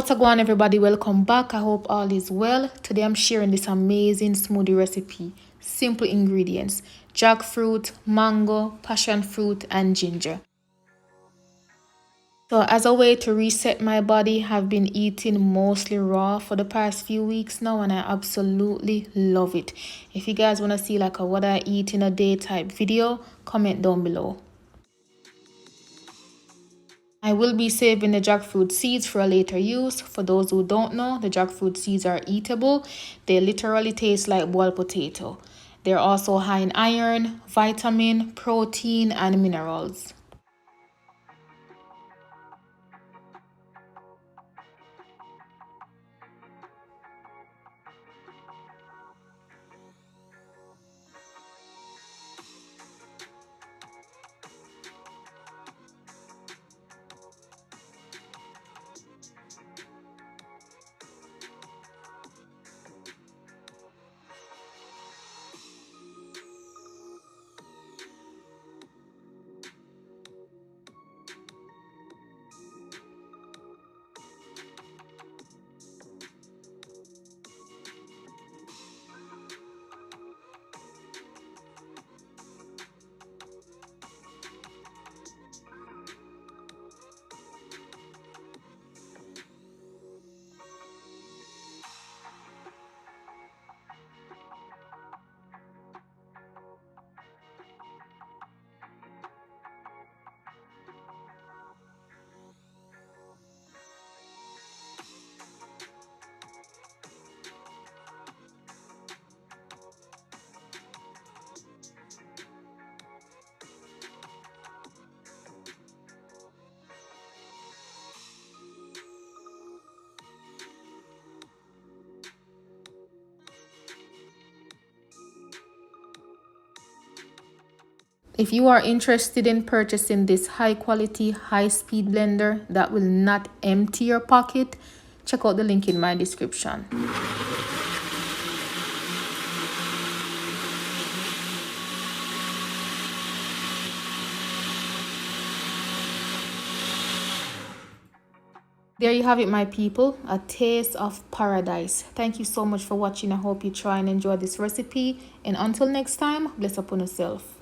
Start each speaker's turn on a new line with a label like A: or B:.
A: What's up, on everybody? Welcome back. I hope all is well. Today I'm sharing this amazing smoothie recipe. Simple ingredients: jackfruit, mango, passion fruit, and ginger. So as a way to reset my body, I've been eating mostly raw for the past few weeks now, and I absolutely love it. If you guys want to see like a what I eat in a day type video, comment down below. I will be saving the jackfruit seeds for a later use. For those who don't know, the jackfruit seeds are eatable. They literally taste like boiled potato. They're also high in iron, vitamin, protein, and minerals. If you are interested in purchasing this high quality, high speed blender that will not empty your pocket, check out the link in my description. There you have it, my people, a taste of paradise. Thank you so much for watching. I hope you try and enjoy this recipe, and until next time, bless upon yourself.